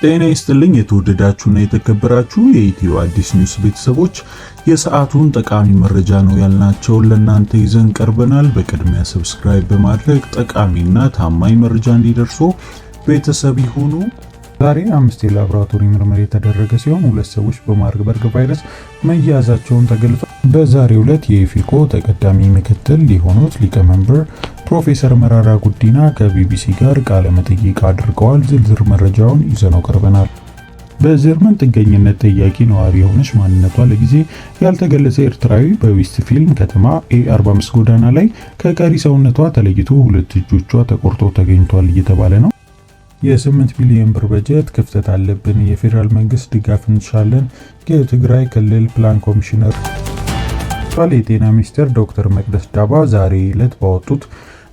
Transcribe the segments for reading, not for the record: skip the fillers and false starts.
ጤና ይስጥልኝ የተወደዳችሁና የተከበራችሁ የኢትዮ አዲስ ኒውስ ቤተሰቦች፣ የሰዓቱን ጠቃሚ መረጃ ነው ያልናቸውን ለእናንተ ይዘን ቀርበናል። በቅድሚያ ሰብስክራይብ በማድረግ ጠቃሚና ታማኝ መረጃ እንዲደርሶ ቤተሰብ ይሁኑ። ዛሬ 5 የላቦራቶሪ ምርመራ የተደረገ ሲሆን 2 ሰዎች በማርበርግ ቫይረስ መያዛቸውን ተገልጿል። በዛሬው ዕለት የኢፌኮ ተቀዳሚ ምክትል ሊሆኑት ሊቀመንበር ፕሮፌሰር መራራ ጉዲና ከቢቢሲ ጋር ቃለ መጠይቅ አድርገዋል። ዝርዝር መረጃውን ይዘነው ቀርበናል። በጀርመን ጥገኝነት ጠያቂ ነዋሪ የሆነች ማንነቷ ለጊዜ ያልተገለጸ ኤርትራዊ በዌስት ፊልም ከተማ A45 ጎዳና ላይ ከቀሪ ሰውነቷ ተለይቶ 2 እጆቿ ተቆርጦ ተገኝቷል እየተባለ ነው። የ8 ቢሊዮን ብር በጀት ክፍተት አለብን፣ የፌዴራል መንግስት ድጋፍ እንሻለን፣ የትግራይ ክልል ፕላን ኮሚሽነር የጤና ሚኒስትር ዶክተር መቅደስ ዳባ ዛሬ ዕለት ባወጡት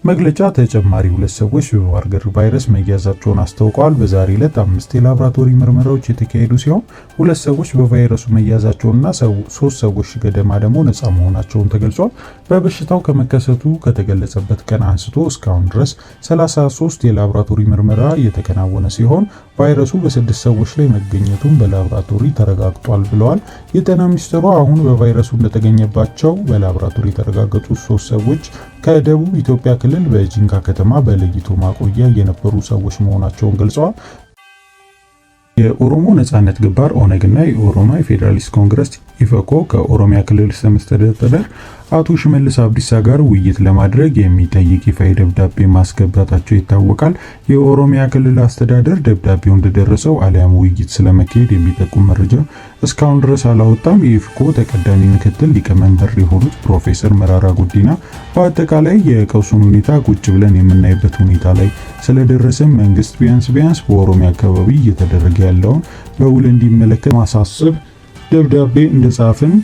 መግለጫ ተጨማሪ 2 ሰዎች በማርበርግ ቫይረስ መያዛቸውን አስታውቀዋል። በዛሬ ዕለት 5 የላቦራቶሪ ምርመራዎች የተካሄዱ ሲሆን 2 ሰዎች በቫይረሱ መያዛቸውና 3 ሰዎች ገደማ ደግሞ ነፃ መሆናቸውን ተገልጿል። በበሽታው ከመከሰቱ ከተገለጸበት ቀን አንስቶ እስካሁን ድረስ 33 የላቦራቶሪ ምርመራ የተከናወነ ሲሆን ቫይረሱ በ6 ሰዎች ላይ መገኘቱን በላቦራቶሪ ተረጋግጧል ብለዋል። የጤና ሚኒስትሩ አሁን በቫይረሱ እንደተገኘባቸው በላቦራቶሪ የተረጋገጡ 3 ሰዎች ከደቡብ ኢትዮጵያ ክልል በጂንካ ከተማ በለይቶ ማቆያ የነበሩ ሰዎች መሆናቸውን ገልጸዋል። የኦሮሞ ነጻነት ግንባር ኦነግና የኦሮሞ ፌዴራሊስት ኮንግረስ ኢፌኮ ከኦሮሚያ ክልል ርዕሰ መስተዳድር አቶ ሽመልስ አብዲሳ ጋር ውይይት ለማድረግ የሚጠይቅ ይፋዊ ደብዳቤ ማስገባታቸው ይታወቃል። የኦሮሚያ ክልል አስተዳደር ደብዳቤው እንደደረሰው አሊያም ውይይት ስለመካሄድ የሚጠቁም መረጃ እስካሁን ድረስ አላወጣም። የኢፌኮ ተቀዳሚ ምክትል ሊቀመንበር የሆኑት ፕሮፌሰር መራራ ጉዲና በአጠቃላይ የቀውሱን ሁኔታ ቁጭ ብለን የምናይበት ሁኔታ ላይ ስለደረሰም መንግስት ቢያንስ በኦሮሚያ አካባቢ እየተደረገ ያለውን በውል እንዲመለከት ማሳሰብ ደብዳቤ እንደጻፍን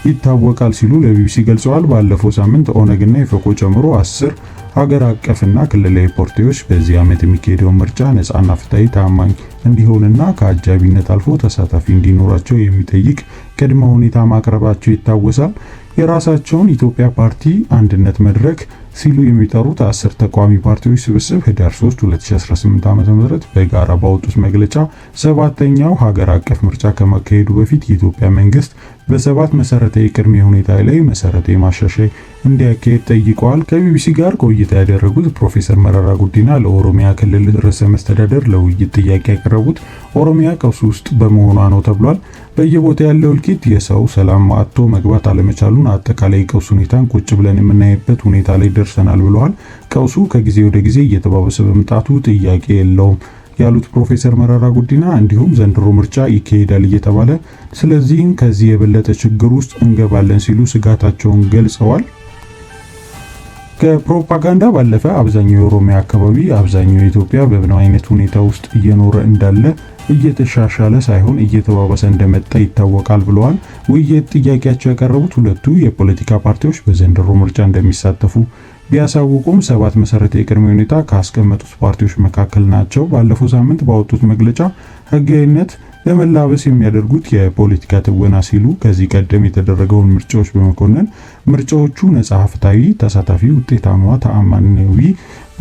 ይታወቃል ሲሉ ለቢቢሲ ገልጸዋል። ባለፈው ሳምንት ኦነግና ኢፌኮ ጨምሮ 10 ሀገር አቀፍና ክልላዊ ፓርቲዎች በዚህ ዓመት የሚካሄደው ምርጫ ነፃና ፍትሃዊ ታማኝ እንዲሆንና ከአጃቢነት አልፎ ተሳታፊ እንዲኖራቸው የሚጠይቅ ቅድመ ሁኔታ ማቅረባቸው ይታወሳል። የራሳቸውን ኢትዮጵያ ፓርቲ አንድነት መድረክ ሲሉ የሚጠሩት 10 ተቃዋሚ ፓርቲዎች ስብስብ ህዳር 3 2018 ዓ.ም በጋራ ባወጡት መግለጫ 7ኛው ሀገር አቀፍ ምርጫ ከመካሄዱ በፊት የኢትዮጵያ መንግስት በ7 መሰረታዊ ቅድመ ሁኔታ ላይ መሰረታዊ ማሻሻያ እንዲያካሄድ ጠይቀዋል። ከቢቢሲ ጋር ቆይታ ያደረጉት ፕሮፌሰር መራራ ጉዲና ለኦሮሚያ ክልል ርዕሰ መስተዳድር ለውይይት ጥያቄ ያቀረቡት ኦሮሚያ ቀውስ ውስጥ በመሆኗ ነው ተብሏል። በየቦታ ያለው እልቂት፣ የሰው ሰላም አጥቶ መግባት አለመቻሉን፣ አጠቃላይ ቀውስ ሁኔታን ቁጭ ብለን የምናይበት ሁኔታ ላይ ደርሰናል ብለዋል። ቀውሱ ከጊዜ ወደ ጊዜ እየተባባሰ በመምጣቱ ጥያቄ የለውም ያሉት ፕሮፌሰር መራራ ጉዲና እንዲሁም ዘንድሮ ምርጫ ይካሄዳል እየተባለ ስለዚህም ከዚህ የበለጠ ችግር ውስጥ እንገባለን ሲሉ ስጋታቸውን ገልጸዋል። ከፕሮፓጋንዳ ባለፈ አብዛኛው የኦሮሚያ አካባቢ አብዛኛው የኢትዮጵያ በምን አይነት ሁኔታ ውስጥ እየኖረ እንዳለ እየተሻሻለ ሳይሆን እየተባባሰ እንደመጣ ይታወቃል ብለዋል። ውይይት ጥያቄያቸው ያቀረቡት 2ቱ የፖለቲካ ፓርቲዎች በዘንድሮ ምርጫ እንደሚሳተፉ ቢያሳውቁም 7 መሰረታዊ ቅድመ ሁኔታ ካስቀመጡት ፓርቲዎች መካከል ናቸው። ባለፈው ሳምንት ባወጡት መግለጫ ህጋዊነት ለመላበስ የሚያደርጉት የፖለቲካ ትወና ሲሉ ከዚህ ቀደም የተደረገውን ምርጫዎች በመኮነን ምርጫዎቹ ነጻ፣ ፍትሃዊ፣ ተሳታፊ፣ ውጤታማ፣ ተአማናዊ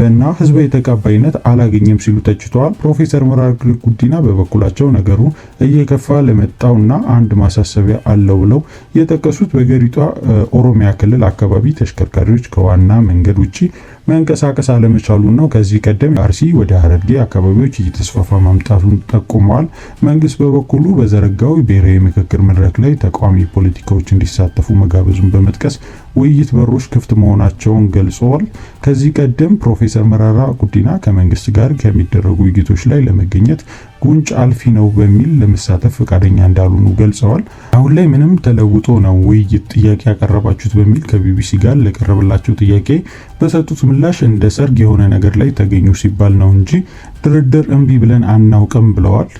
እና ህዝባዊ ተቀባይነት አላገኘም ሲሉ ተችተዋል። ፕሮፌሰር መራራ ጉዲና በበኩላቸው ነገሩ እየከፋ ለመጣውና አንድ ማሳሰቢያ አለው ብለው የጠቀሱት በገሪቷ ኦሮሚያ ክልል አካባቢ ተሽከርካሪዎች ከዋና መንገድ ውጪ መንቀሳቀስ አለመቻሉ ነው። ከዚህ ቀደም አርሲ ወደ ሐረርጌ አካባቢዎች እየተስፋፋ ማምጣቱን ጠቁመዋል። መንግስት በበኩሉ በዘረጋው ብሔራዊ ምክክር መድረክ ላይ ተቃዋሚ ፖለቲካዎች እንዲሳተፉ መጋበዙን በመጥቀስ ውይይት በሮች ክፍት መሆናቸውን ገልጸዋል። ከዚህ ቀደም ፕሮፌሰር መራራ ጉዲና ከመንግስት ጋር ከሚደረጉ ውይይቶች ላይ ለመገኘት ጉንጭ አልፊ ነው በሚል ለመሳተፍ ፈቃደኛ እንዳልሆኑ ገልጸዋል። አሁን ላይ ምንም ተለውጦ ነው ውይይት ጥያቄ ያቀረባችሁት በሚል ከቢቢሲ ጋር ለቀረበላቸው ጥያቄ በሰጡት ምላሽ እንደ ሰርግ የሆነ ነገር ላይ ተገኙ ሲባል ነው እንጂ ድርድር እምቢ ብለን አናውቅም ብለዋል።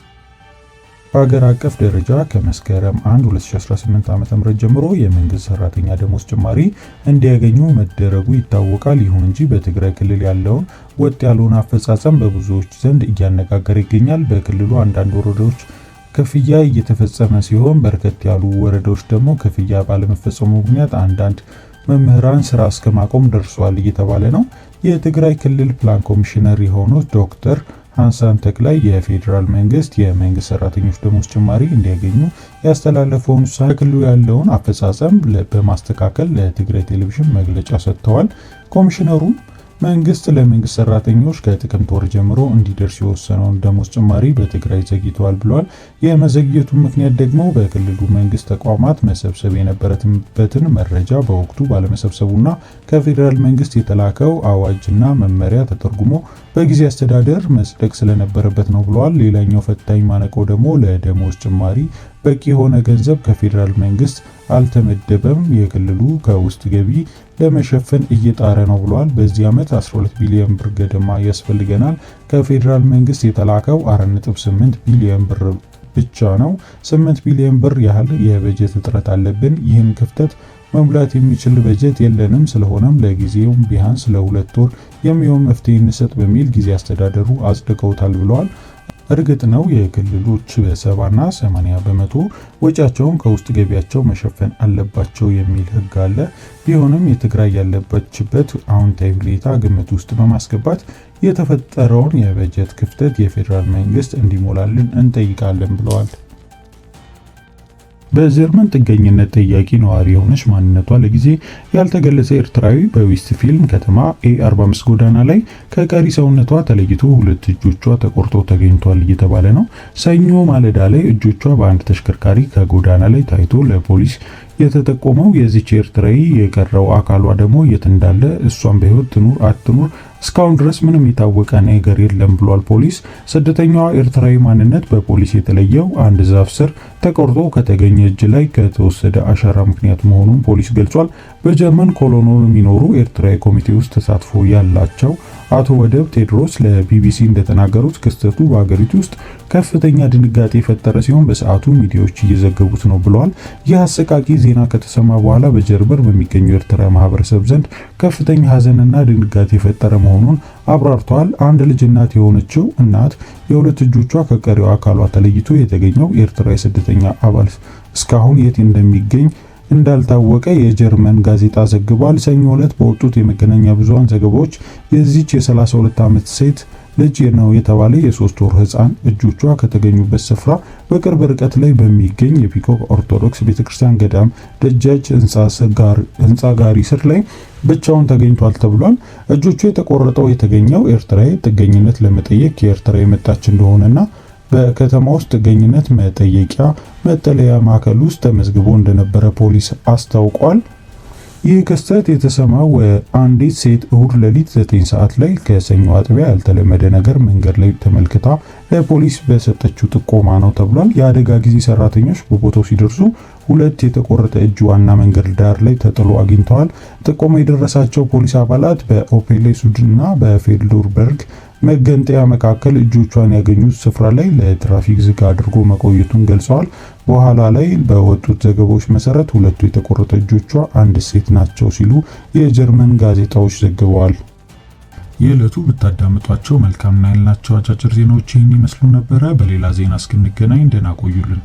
በሀገር አቀፍ ደረጃ ከመስከረም 1 2018 ዓ.ም ጀምሮ የመንግስት ሰራተኛ ደሞዝ ጭማሪ እንዲያገኙ መደረጉ ይታወቃል። ይሁን እንጂ በትግራይ ክልል ያለውን ወጥ ያልሆነ አፈጻጸም በብዙዎች ዘንድ እያነጋገረ ይገኛል። በክልሉ አንዳንድ ወረዳዎች ክፍያ እየተፈጸመ ሲሆን በርከት ያሉ ወረዳዎች ደግሞ ክፍያ ባለመፈጸሙ ምክንያት አንዳንድ መምህራን ስራ እስከ ማቆም ደርሷል እየተባለ ነው። የትግራይ ክልል ፕላን ኮሚሽነር የሆኑት ዶክተር ሃንሳን ተክላይ የፌዴራል መንግስት የመንግስት ሰራተኞች ደሞዝ ጭማሪ እንዲያገኙ ያስተላለፈውን ውሳኔ ክልሉ ያለውን አፈጻጸም በማስተካከል ለትግራይ ቴሌቪዥን መግለጫ ሰጥተዋል። ኮሚሽነሩ መንግስት ለመንግስት ሰራተኞች ከጥቅምት ወር ጀምሮ እንዲደርስ የወሰነውን ደሞዝ ጭማሪ በትግራይ ዘግይተዋል ብለዋል። የመዘግየቱ ምክንያት ደግሞ በክልሉ መንግስት ተቋማት መሰብሰብ የነበረበትን መረጃ በወቅቱ ባለመሰብሰቡና ከፌዴራል መንግስት የተላከው አዋጅና መመሪያ ተተርጉሞ በጊዜ አስተዳደር መጽደቅ ስለነበረበት ነው ብለዋል። ሌላኛው ፈታኝ ማነቆ ደግሞ ለደሞዝ ጭማሪ በቂ የሆነ ገንዘብ ከፌዴራል መንግስት አልተመደበም። የክልሉ ከውስጥ ገቢ ለመሸፈን እየጣረ ነው ብለዋል። በዚህ ዓመት 12 ቢሊዮን ብር ገደማ ያስፈልገናል። ከፌዴራል መንግስት የተላከው 4.8 ቢሊዮን ብር ብቻ ነው። 8 ቢሊዮን ብር ያህል የበጀት እጥረት አለብን። ይህን ክፍተት መሙላት የሚችል በጀት የለንም። ስለሆነም ለጊዜው ቢያንስ ለ2 ወር የሚሆን መፍትሄ እንሰጥ በሚል ጊዜ አስተዳደሩ አጽድቀውታል ብለዋል። እርግጥ ነው የክልሎች በ70 እና 80 በመቶ ወጪያቸውን ከውስጥ ገቢያቸው መሸፈን አለባቸው የሚል ሕግ አለ። ቢሆንም የትግራይ ያለበችበት አሁንታዊ ሁኔታ ግምት ውስጥ በማስገባት የተፈጠረውን የበጀት ክፍተት የፌዴራል መንግስት እንዲሞላልን እንጠይቃለን ብለዋል። በጀርመን ጥገኝነት ጠያቂ ነዋሪ የሆነች ማንነቷ ለጊዜ ያልተገለጸ ኤርትራዊ በዌስትፊልም ከተማ A45 ጎዳና ላይ ከቀሪ ሰውነቷ ተለይቶ 2 እጆቿ ተቆርጠው ተገኝቷል እየተባለ ነው። ሰኞ ማለዳ ላይ እጆቿ በአንድ ተሽከርካሪ ከጎዳና ላይ ታይቶ ለፖሊስ የተጠቆመው የዚች ኤርትራዊ የቀረው አካሏ ደግሞ የት እንዳለ እሷን በህይወት ትኑር አትኑር እስካሁን ድረስ ምንም የታወቀ ነገር የለም ብሏል ፖሊስ። ስደተኛዋ ኤርትራዊ ማንነት በፖሊስ የተለየው አንድ ዛፍ ስር ተቆርጦ ከተገኘ እጅ ላይ ከተወሰደ አሻራ ምክንያት መሆኑን ፖሊስ ገልጿል። በጀርመን ኮሎኖል የሚኖሩ ኤርትራዊ ኮሚቴ ውስጥ ተሳትፎ ያላቸው አቶ ወደብ ቴድሮስ ለቢቢሲ እንደተናገሩት ክስተቱ በአገሪቱ ውስጥ ከፍተኛ ድንጋጤ የፈጠረ ሲሆን በሰዓቱ ሚዲያዎች እየዘገቡት ነው ብለዋል። ይህ አሰቃቂ ዜና ከተሰማ በኋላ በጀርመን በሚገኙ ኤርትራ ማህበረሰብ ዘንድ ከፍተኛ ሀዘንና ድንጋጤ የፈጠረ መሆኑን አብራርተዋል። አንድ ልጅ እናት የሆነችው እናት የ2 እጆቿ ከቀሪው አካሏ ተለይቶ የተገኘው ኤርትራዊ ስደተኛ አባል እስካሁን የት እንደሚገኝ እንዳልታወቀ የጀርመን ጋዜጣ ዘግቧል። ሰኞ ዕለት በወጡት የመገናኛ ብዙሃን ዘገባዎች የዚች የ32 ዓመት ሴት ልጅ ነው የተባለ የ3 ወር ህፃን እጆቿ ከተገኙበት ስፍራ በቅርብ ርቀት ላይ በሚገኝ የፒኮክ ኦርቶዶክስ ቤተክርስቲያን ገዳም ደጃች ህንፃ ጋሪ ስር ላይ ብቻውን ተገኝቷል ተብሏል። እጆቹ የተገኘው ኤርትራዊ ጥገኝነት ለመጠየቅ ከኤርትራ የመጣች እንደሆነና በከተማ ውስጥ ጥገኝነት መጠየቂያ መጠለያ ማዕከል ውስጥ ተመዝግቦ እንደነበረ ፖሊስ አስታውቋል። ይህ ክስተት የተሰማው አንዲት ሴት እሁድ ሌሊት 9 ሰዓት ላይ ከሰኞ አጥቢያ ያልተለመደ ነገር መንገድ ላይ ተመልክታ ለፖሊስ በሰጠችው ጥቆማ ነው ተብሏል። የአደጋ ጊዜ ሰራተኞች በቦታው ሲደርሱ 2 የተቆረጠ እጅ ዋና መንገድ ዳር ላይ ተጥሎ አግኝተዋል። ጥቆማ የደረሳቸው ፖሊስ አባላት በኦፔሌ ሱድና በፌልዶርበርግ መገንጠያ መካከል እጆቿን ያገኙት ስፍራ ላይ ለትራፊክ ዝግ አድርጎ መቆየቱን ገልጸዋል። በኋላ ላይ በወጡት ዘገባዎች መሰረት 2 የተቆረጠ እጆቿ አንድ ሴት ናቸው ሲሉ የጀርመን ጋዜጣዎች ዘግበዋል። የዕለቱ ብታዳምጧቸው መልካም ነው ያልናቸው አጫጭር ዜናዎች ይህን ይመስሉ ነበረ። በሌላ ዜና እስክንገናኝ ደህና ቆዩልን።